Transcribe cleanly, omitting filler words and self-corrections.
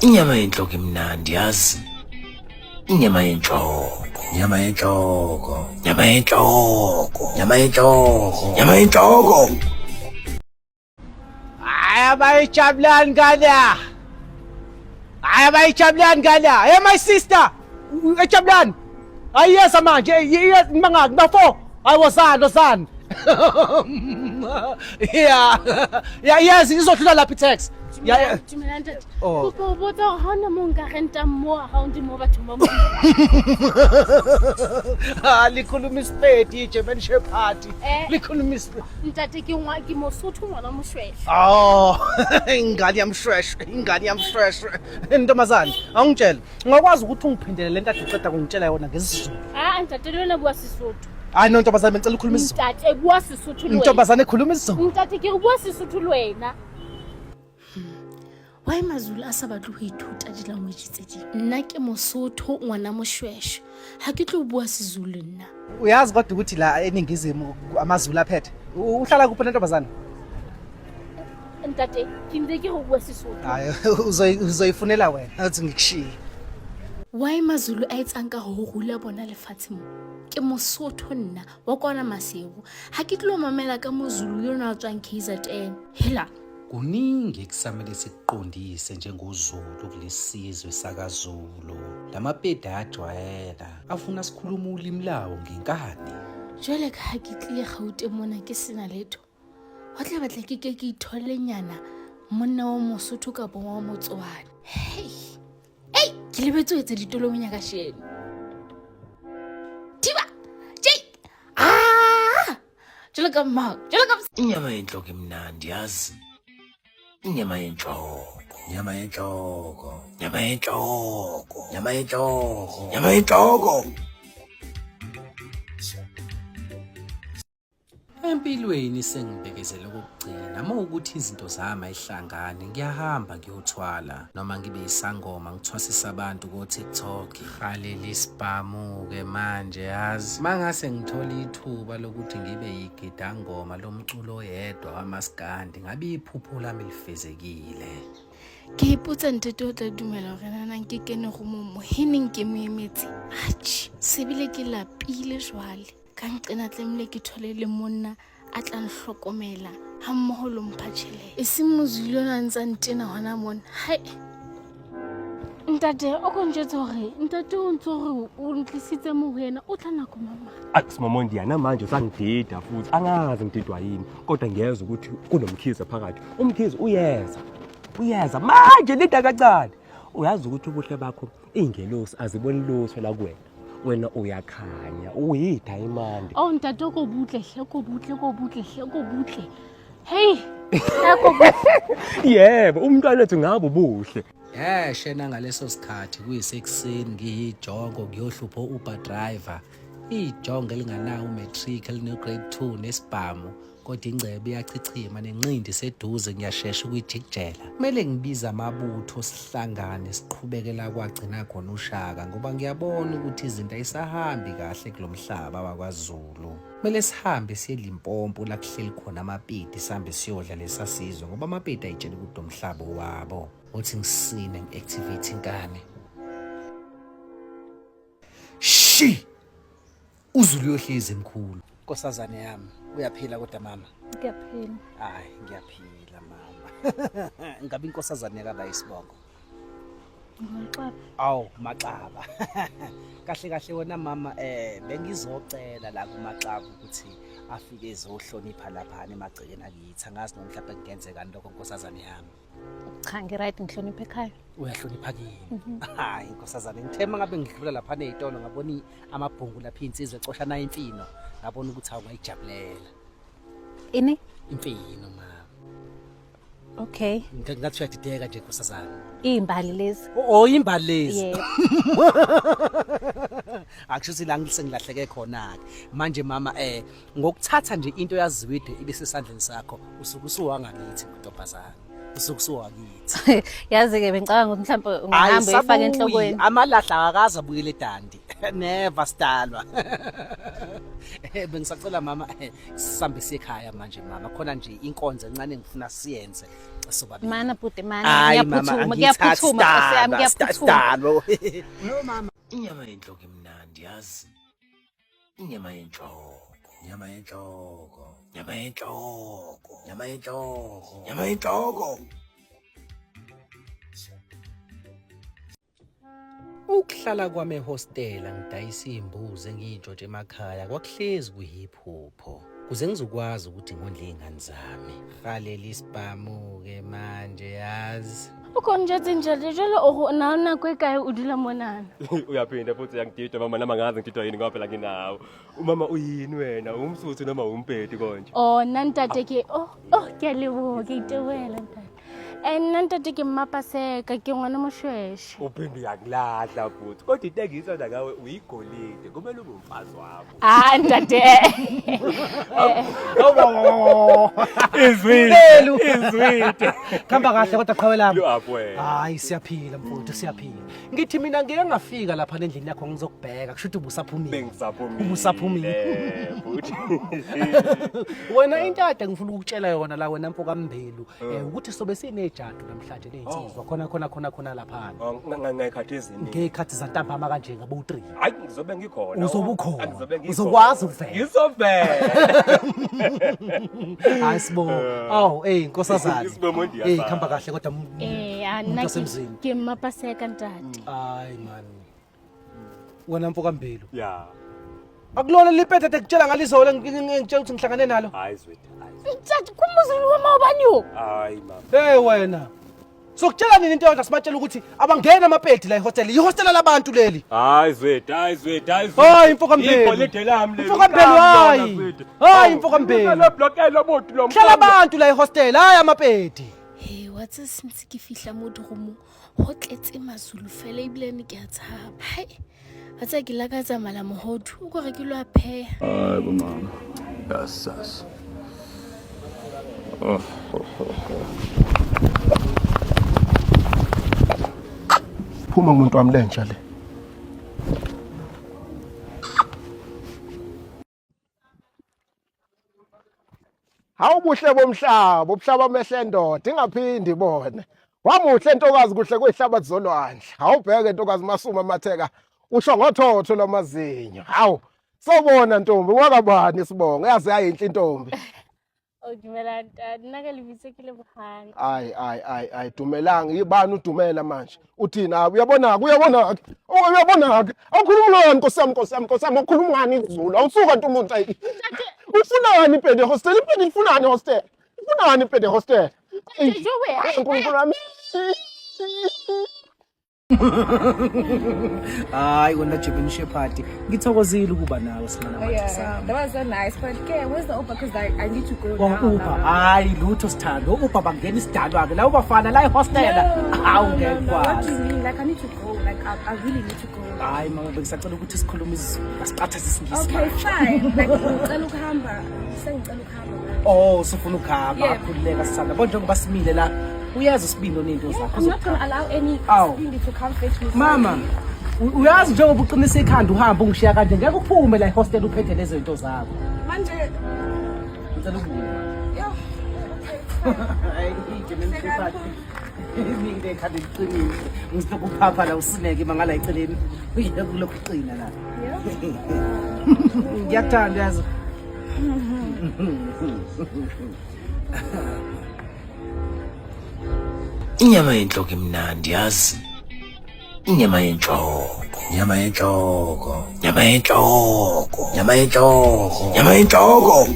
Inyama yenhloko imnandi yazi. Inyama yenhloko. Nyama yenhloko. Nyama yenhloko. Nyama yenhloko. Nyama yenhloko. Abayijabulani ngala. Abayijabulani ngala. Hey my sister. Ejabulani. Ayiyeza manje. Yes mangaki na 4. Ayosana. Yeah, yes, izodlula lapha i-tax. Yeah. Oh. Botsa hona mo nka renta mo account mo batho ba mo. Likhuluma isipedi German Shepherd. Likhuluma isipedi. Ntate ke Mosotho ngwana moshweshwe. Oh, ingane yamshweshwe. Ntombazane, awungitshela. Ngakwazi ukuthi ungiphindele lento ade uqeda kungitshela yona ngesizulu. Ntate lona bua Sesotho. Hayi no ntombazane ngicela ukhuluma isizulu. Ntate bua Sesotho lwena. Ntombazane khuluma isizulu. Ntate ke bua Sesotho lwena. Why Mazulu a sa batle ho ithuta di-language tse ding? Nna ke Mosotho ngwana moshweshwe. Ha ke tlo bua Sezulu nna. Uyazi kodwa ukuthi la eningizimu amaZulu aphethe. Uhlala kuphi ntombazane? Ntate, ke ntse ke go bua Sesotho. Hayi uzoyifunela wena athi ngikushiye. Why Mazulu a etsang ka ho rula bona lefatshe mo? Ke Mosotho nna wa kwana Masebo. Ha ke tlo mamela ka moZulu yona a tswang KZN. Hela. Kuningi kusamele sikuqondise njengoZulu kulesizwe sakaZulu. Lamapedi ajwayela afuna sikhuluma ulimi lawo ngenkani. Jwale ka ha ke tlile Gauteng mona ke sena letho. Wa tla batla ke ithole nyana monna wa Mosotho ka bo wa Motswana. Hey, ke lebetse ho etsa ditolong nya ka sheno. Tiba, jwale ka Inyama yenhloko imnandi yazi. Inyama yenhloko. Nyama yenhloko. Nyama yenhloko. Nyama yenhloko. Nyama yenhloko. Empilweni sengibekezela ukugcina ukuthi izinto zami ayihlangane ngiyahamba ngiyothwala noma ngibe isangoma ngithwasisa abantu ko TikTok khaleli spam ke manje yazi mangase ngithola ithuba lokuthi ngibe yigidangoma lomculo oyedwa wamaskandi ngabe iphupho lami lifezekile. Ke ipotsa ntete o tla dumela hore nana nke kene go mo moheneng ke moemetse. Sebile ke lapile jwale. Ka nqena tlemle ke thole le monna a tla nhlokomela ha mmoho lo mpha tjhelete. E seng moZulu yona ntsa ntena hona mona. Hai. Ntate o konjetse hore ntate o ntse hore o ntlisitse mo ho yena o tla nako mama. Akusimamondi yana manje usangidida futhi angazi ngididwa yini kodwa ngiyeza ukuthi kunomkhize phakathi. Umkhize uyeza manje lida kancane. Uyazi ukuthi ubuhle bakho ingelosi aziboni lutho la kuwena. Wena uyakhanya uyidayimandi. Oh ntate ko butle. Hey, ko butle. Yebo umntwana wethu ngabo buhle. Shena ngaleso sikhathi kuyisekuseni ngiyijongo kuyohlupha Uber driver. Ijongo elinganayo umatric eline grade 2 nesibhamu. Kodwa ingcebe iyachichima nenqindi seduze ngiyashesha ukuyijikjela. Kumele ngibiza amabutho sihlangane siqhubekela kwagcina khona uShaka ngoba ngiyabona ukuthi izinto ayisahambi kahle kulomhlaba wakwaZulu. Kumele sihambe siye eLimpopo la kuhleli khona amapedi sihambe siyodla lesasizwe ngoba amapedi ayitshela ukuthi umhlaba wabo. Uthi ngisine ngiactivate inkane. uZulu uyohlezi emkhulu. Nkosazane yami, uyaphila kodwa mama? Ngiyaphila. Hayi, ngiyaphila mama. Ngabe inkosazane ka bayisibongo? Ngixaba. Aw, Maxaba. Kahle wona mama bengizocela la kuMaxaba ukuthi afike ezohlonipha lapha emagcekeni akithi. Angazi noma mhlawumbe kungenzeka lokho nkosazane yami. Cha ngiright ngihlonipha ekhaya. Uyahlonipha kini? Hayi nkosazane, ngithema ngabe ngidlula lapha nezitolo ngabona amabhungu lapha insizwe ecoshana imfino. Ngabona ukuthi awuyijabulela. Ini? Imfino mama. Okay. Ngathi uyadideka nje nkosazane. Imbali lezi. Oh, imbali lezi. Yebo. Akusho la ngisengilahleke khona ke. Manje mama ngokuthatha nje into yaziwide ibe sesandleni sakho usuke usuwangakithi ntombazana. Usuke usuwakithi. Yazi ke bengicabanga ukuthi mhlawumbe ungahamba uyifaka enhlokweni. Amalahla akakaza abuyele eDandi. never sidalwa. Bengisacela mama sihambise ekhaya manje mama khona nje inkonzo encane engifuna siyenze sobabili. Mana puti Hayi, mana mama, ngiyaphuthuma Nkosi yami ngiyaphuthuma. sidalwa. No mama. Inyama yenhloko imnandi yazi. Inyama yenhloko. Nyama yenhloko. Nyama yenhloko. Nyama yenhloko. Nyama yenhloko. Ukuhlala kwami ehostela ngidayisa imbuzi engiyintshotshe emakhaya kwakuhlezi kuyiphupho. Kuze ngizokwazi ukuthi ngondle izingane zami. Khalela ispamu ke manje yazi. O njetse njalo jalo o naona kwa kae o dula monana. Uyaphinda futhi uyangidida mama nama ngazi ngididwa yini ngoba phela nginawo. Umama uyini wena? Umsuthu noma umpeti konje? Oh nantate ke ke a leboha ke itebela ntate. Nantate ke mmapaseka ke ngwana moshweshe. Uphinde uyakulahla futhi. Kodwa intengiso nje ngawe uyigolide. Kumele ube umfazi wakho. Ntate. Izwide. Khamba kahle kodwa qhawelami. Lo wena. Hayi siyaphila mfowethu siyaphila. Ngithi mina ngeke ngafika lapha endlini yakho ngizokubheka kusho ukuthi ubusaphumile. Bengisaphumile. Ubusaphumile. Futhi. Wena into ade ngifuna ukutshela yona la wena mfoko kaMbelu ukuthi sobe sinejadu namhlanje lezinsizwa khona lapha. Ngekhathi ezini. Ngekhathi zantambama kanje ngabo u3. Hayi ngizobe ngikhona. Uzobukhona. Uzokwazi ukuvela. Ngizovela. Hayi sibo. Aw nkosazana. Isibomondi Khamba kahle kodwa Anna ke mmapaseka ntate. Hayi man. Wena mfoko kaMbelu. Yeah. Akulona liphethe ekutshela ngalizola ngitshela ukuthi ngihlangane nalo. Hayi zwethu. Ntate kumuzulu wama ubani yo? Hayi mama. Wena. Sokutshela nini into yonke sibatshela ukuthi abangena amapedi la ehostel. Ihostel labantu leli. Hayi zwethu. Hayi mfoko kaMbelu. Ibolide lami leli. Mfoko kaMbelu hayi. Hayi mfoko kaMbelu. Lo blockela bodu lo. Hlala abantu la ehostel hayi amapedi. Hey what's since ke fihla mo dromo ho tletse mazulu fela ibile ne ke a tshaba. Hai. Atsa ke la ka tsamala mohodu o go re ke lo a pheha. Hayi bo mama. Yasas. Phuma umuntu wami lentsha le. Hawubuhle bomhlaba, ubuhlaba amehlendoda ingaphindi ibone. Wamuhle entokazi kuhle kwehlabathi zolwandle. Awubheke entokazi Masuma Matheka usho ngothotho lamazinyo. Hawu, sobona ntombi wakabani isibongo yazi yayinhle intombi. Dumela ntate nna ka lebitse ke le bogale. Ay dumelanga ibani udumela manje. Uthina uyabona awukhuluma Nkosi yami ukhuluma ngani izulu awusuka nto umuntu ayi. Ufunani pede hostel pede ufunani hostel. Ufunani pede hostel. Nkulunkulu wami. Hayi wena Jebeni Shepherd ngithokozile ukuba nawe singana manje sami. That was so nice, but okay, where's the Uber? Because I need to go now. Uber hayi lutho sithando Uber bangena isidalwa ke la ubafana la ehostela hawu What do ngekwazi. you mean? Like I need to go. Like I really need to go. Hayi mama bengisacela ukuthi sikhulume izulu asiphatha sisingisi. Okay, fine. Like ngicela ukuhamba. Sengicela ukuhamba. Oh sifuna ukuhamba Yeah. akhululeka sithanda bonke njengoba simile la uyazi usibindi nento zakho. I'm not going to allow any Aw. Cindy to come fetch me. Mama uyazi njengoba uqinisa ikhanda uhamba ungishiya kanje ngeke uphume la ehostel uphethe lezi zinto zakho. Manje. Ngicela ukubuya. Yeah. Okay. Hayi Jebeni Shepherd. Ngike ekhanda liqinile. Ngisithoka uphapha la usineke mangala eceleni. Uyeke kulokhu uqina la. Yeah. Ngiyakuthanda yazi. Inyama yenhloko imnandi yazi. Inyama yenhloko. Nyama yenhloko. Nyama yenhloko. Nyama yenhloko. Nyama yenhloko.